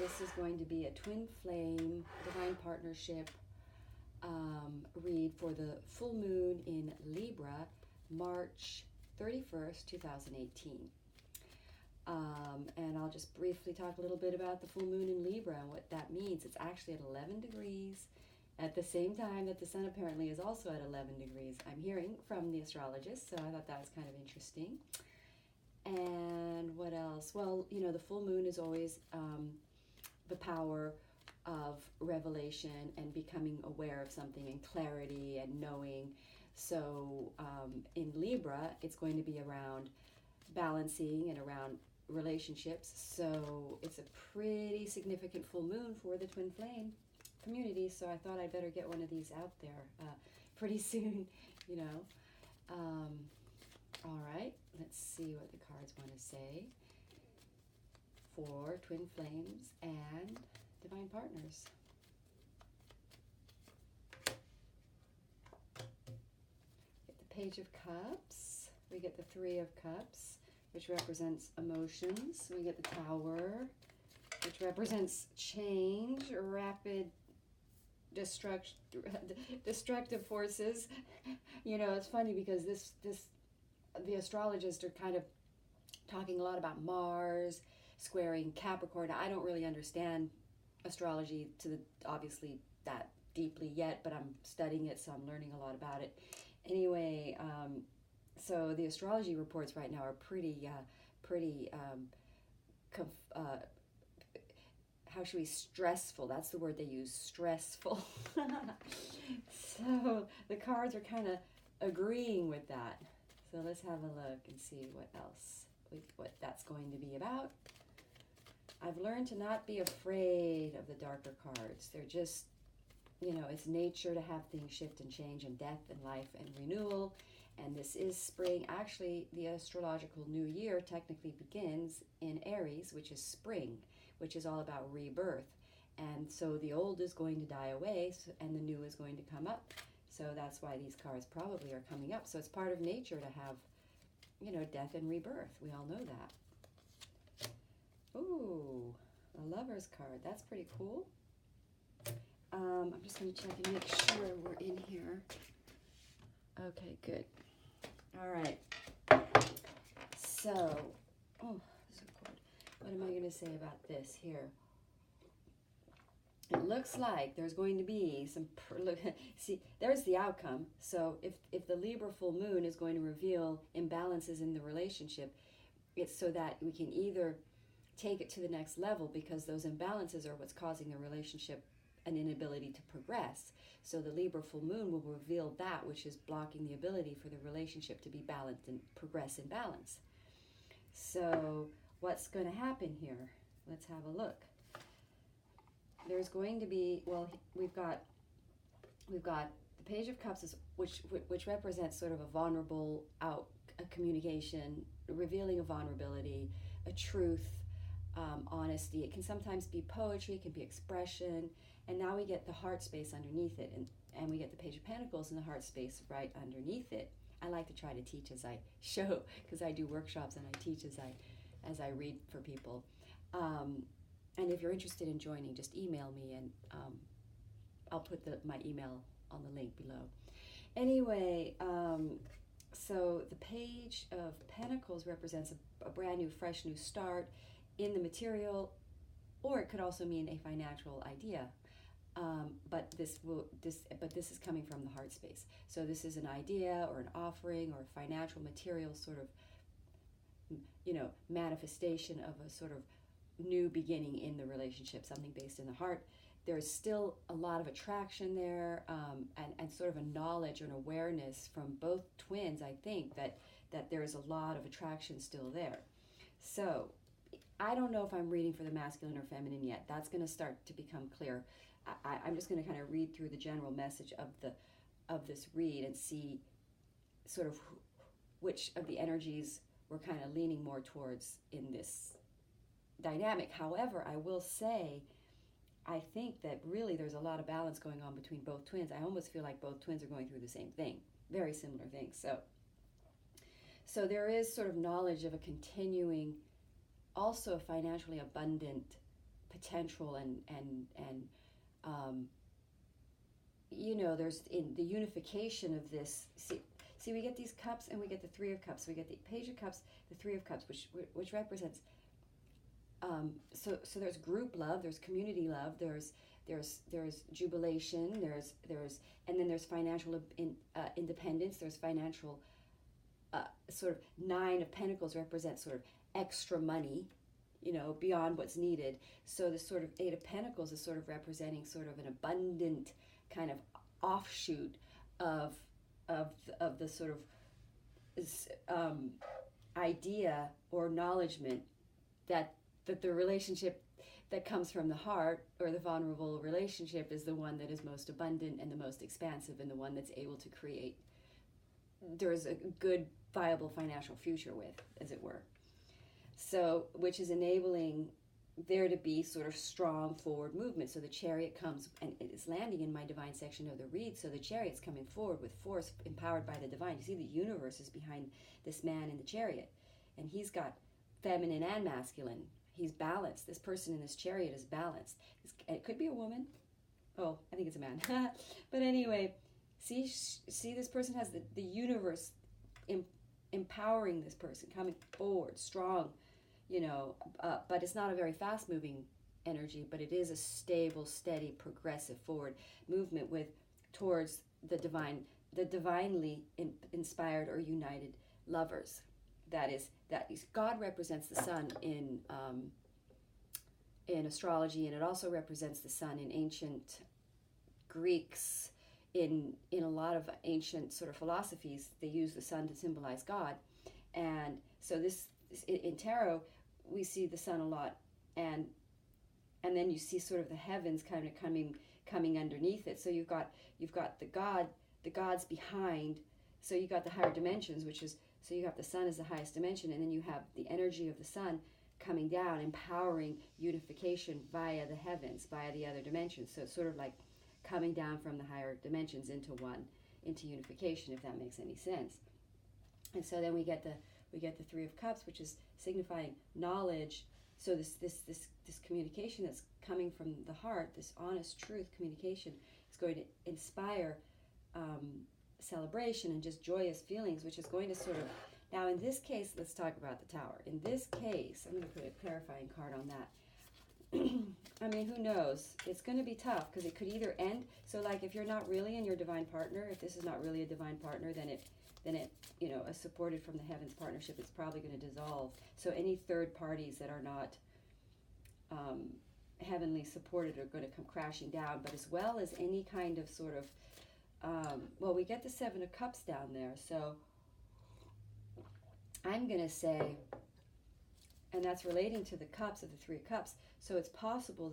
This is going to be a twin flame, divine partnership read for the full moon in Libra, March 31st, 2018. And I'll just briefly talk a little bit about the full moon in Libra and what that means. It's actually at 11 degrees at the same time that the sun apparently is also at 11 degrees. I'm hearing from the astrologist, so I thought that was kind of interesting. And what else? Well, you know, the full moon is always the power of revelation and becoming aware of something and clarity and knowing. So in Libra, it's going to be around balancing and around relationships. So it's a pretty significant full moon for the twin flame community. So I thought I'd better get one of these out there pretty soon, you know. All right, let's see what the cards want to say for twin flames and divine partners. Get the Page of Cups. We get the Three of Cups, which represents emotions. We get the Tower, which represents change, rapid destructive forces. You know, it's funny because the astrologists are kind of talking a lot about Mars squaring Capricorn. I don't really understand astrology obviously that deeply yet, but I'm studying it, so I'm learning a lot about it. Anyway, so the astrology reports right now are pretty how should we, stressful. That's the word they use, stressful. So the cards are kind of agreeing with that. So let's have a look and see what that's going to be about. I've learned to not be afraid of the darker cards. They're just, you know, it's nature to have things shift and change, and death and life and renewal. And this is spring. Actually, the astrological new year technically begins in Aries, which is spring, which is all about rebirth. And so the old is going to die away, and the new is going to come up. So that's why these cards probably are coming up. So it's part of nature to have, you know, death and rebirth. We all know that. Ooh, a Lover's card. That's pretty cool. I'm just going to check and make sure we're in here. Okay, good. All right. So, oh, what am I going to say about this here? It looks like there's going to be some, see, there's the outcome. So if the Libra full moon is going to reveal imbalances in the relationship, it's so that we can either take it to the next level, because those imbalances are what's causing the relationship an inability to progress. So the Libra full moon will reveal that which is blocking the ability for the relationship to be balanced and progress in balance. So what's going to happen here? Let's have a look. There's going to be, well, we've got the Page of Cups, which represents sort of a vulnerable a communication, revealing a vulnerability, a truth, honesty. It can sometimes be poetry, it can be expression, and now we get the heart space underneath it, and we get the Page of Pentacles in the heart space right underneath it. I like to try to teach as I show, because I do workshops and I teach as I read for people. And if you're interested in joining, just email me, and I'll put my email on the link below. Anyway, so the Page of Pentacles represents a brand new, fresh, new start in the material, or it could also mean a financial idea. But this is coming from the heart space. So this is an idea or an offering or a financial material sort of, you know, manifestation of a sort of new beginning in the relationship, something based in the heart. There's still a lot of attraction there, and sort of a knowledge and awareness from both twins. I think that there's a lot of attraction still there. So I don't know if I'm reading for the masculine or feminine yet. That's going to start to become clear. I'm just going to kind of read through the general message of this read and see sort of which of the energies we're kind of leaning more towards in this dynamic. However, I will say, I think that really there's a lot of balance going on between both twins. I almost feel like both twins are going through the same thing, very similar things. So there is sort of knowledge of a continuing, also a financially abundant potential and there's in the unification of this. See, we get these cups and we get the Three of Cups. We get the Page of Cups, the Three of Cups, which represents. So there's group love, there's community love, there's jubilation, there's and then there's financial independence. There's financial sort of Nine of Pentacles represents sort of extra money, beyond what's needed. So the sort of Eight of Pentacles is sort of representing sort of an abundant kind of offshoot of the sort of idea or acknowledgement that the relationship that comes from the heart, or the vulnerable relationship, is the one that is most abundant and the most expansive, and the one that's able to create, there's a good viable financial future with, as it were. So, which is enabling there to be sort of strong forward movement. So the Chariot comes, and it is landing in my divine section of the read. So the Chariot's coming forward with force, empowered by the divine. You see, the universe is behind this man in the Chariot, and he's got feminine and masculine. He's balanced. This person in this Chariot is balanced. It could be a woman. Oh, I think it's a man. But anyway, see, this person has the universe empowering this person, coming forward, strong, but it's not a very fast-moving energy, but it is a stable, steady, progressive forward movement towards the divinely inspired or united lovers. That is God represents the sun in astrology, and it also represents the sun in ancient Greeks. In a lot of ancient sort of philosophies, they use the sun to symbolize God, and so this in tarot we see the sun a lot, and then you see sort of the heavens kind of coming underneath it. So you've got the gods behind. So you got the higher dimensions, so you have the sun as the highest dimension, and then you have the energy of the sun coming down, empowering unification via the heavens, via the other dimensions. So it's sort of like coming down from the higher dimensions into unification, if that makes any sense. And so then we get the Three of Cups, which is signifying knowledge. So this communication that's coming from the heart, this honest truth communication, is going to inspire celebration and just joyous feelings, which is going to sort of, now in this case, let's talk about the Tower. In this case, I'm going to put a clarifying card on that. I mean, who knows? It's going to be tough, because it could either end, so like if you're not really in your divine partner, if this is not really a divine partner, then it a supported from the heavens partnership, it's probably going to dissolve. So any third parties that are not heavenly supported are going to come crashing down, but as well as any kind of sort of well, we get the Seven of Cups down there, so I'm going to say, and that's relating to the cups of the Three of Cups, so it's possible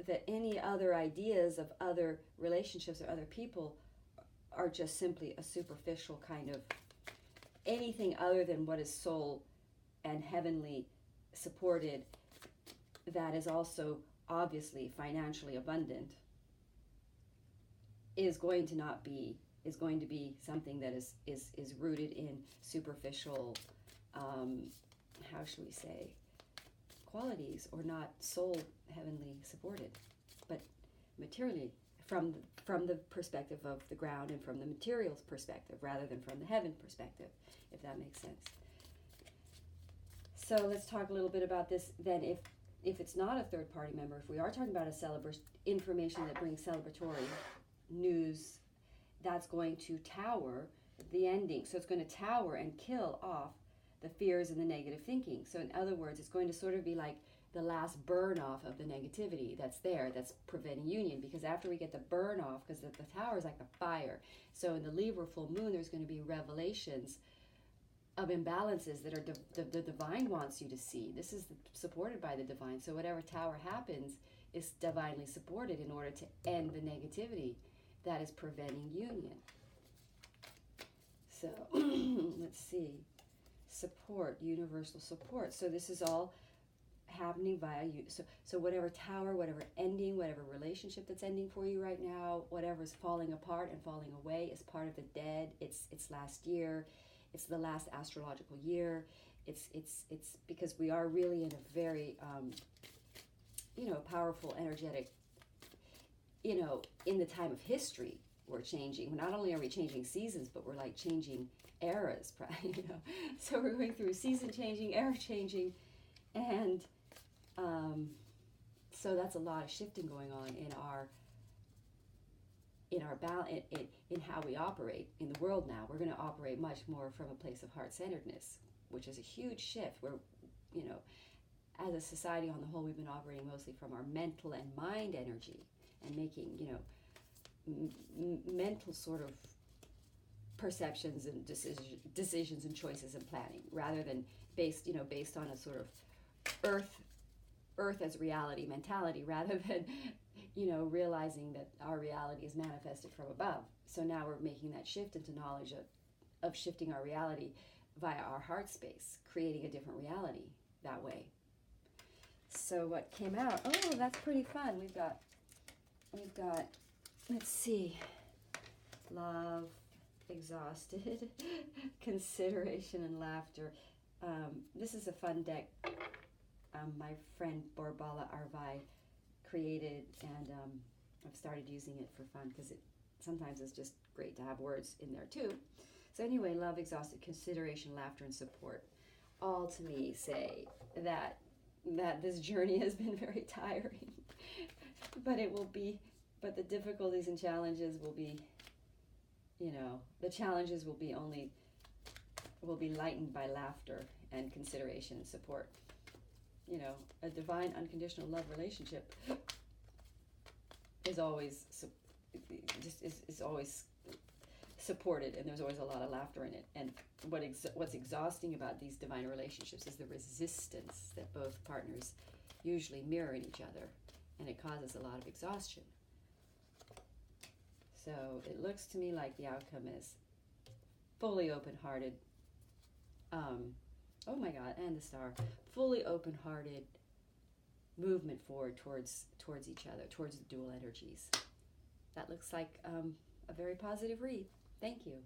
that any other ideas of other relationships or other people are just simply a superficial kind of anything other than what is soul and heavenly supported, that is also obviously financially abundant, is going to be something that is rooted in superficial, how should we say, qualities, or not soul heavenly supported, but materially from the perspective of the ground and from the materials perspective, rather than from the heaven perspective, if that makes sense. So let's talk a little bit about this then. If it's not a third party member, if we are talking about information that brings celebratory news, that's going to tower the ending. So it's going to tower and kill off the fears and the negative thinking. So in other words, it's going to sort of be like the last burn off of the negativity that's there, that's preventing union. Because after we get the burn off, because the tower is like a fire, so in the Libra full moon, there's going to be revelations of imbalances that are the divine wants you to see. This is supported by the divine. So whatever tower happens is divinely supported in order to end the negativity that is preventing union. So let's see. Support, universal support. So this is all happening via you. So whatever tower, whatever ending, whatever relationship that's ending for you right now, whatever's falling apart and falling away is part of the dead. It's last year. It's the last astrological year. It's because we are really in a very powerful, energetic, in the time of history, we're changing. Not only are we changing seasons, but we're like changing eras, So we're going through season changing, era changing, and so that's a lot of shifting going on in how we operate in the world now. We're going to operate much more from a place of heart-centeredness, which is a huge shift. Where, as a society on the whole, we've been operating mostly from our mental and mind energy and making, mental sort of perceptions and decisions and choices and planning, rather than based on a sort of earth as reality mentality, rather than realizing that our reality is manifested from above. So now we're making that shift into knowledge of shifting our reality via our heart space, creating a different reality that way. So what came out, that's pretty fun. We've got, let's see, love, exhausted, consideration, and laughter. This is a fun deck my friend Borbala Argh created, and I've started using it for fun because sometimes it's just great to have words in there too. So anyway, love, exhausted, consideration, laughter, and support all to me say that this journey has been very tiring, but the difficulties and challenges will be, the challenges will be lightened by laughter and consideration and support. A divine unconditional love relationship is always is always supported, and there's always a lot of laughter in it. And what's exhausting about these divine relationships is the resistance that both partners usually mirror in each other, and it causes a lot of exhaustion. So it looks to me like the outcome is fully open-hearted. Oh my God, and the star. Fully open-hearted movement forward towards each other, towards the dual energies. That looks like a very positive read. Thank you.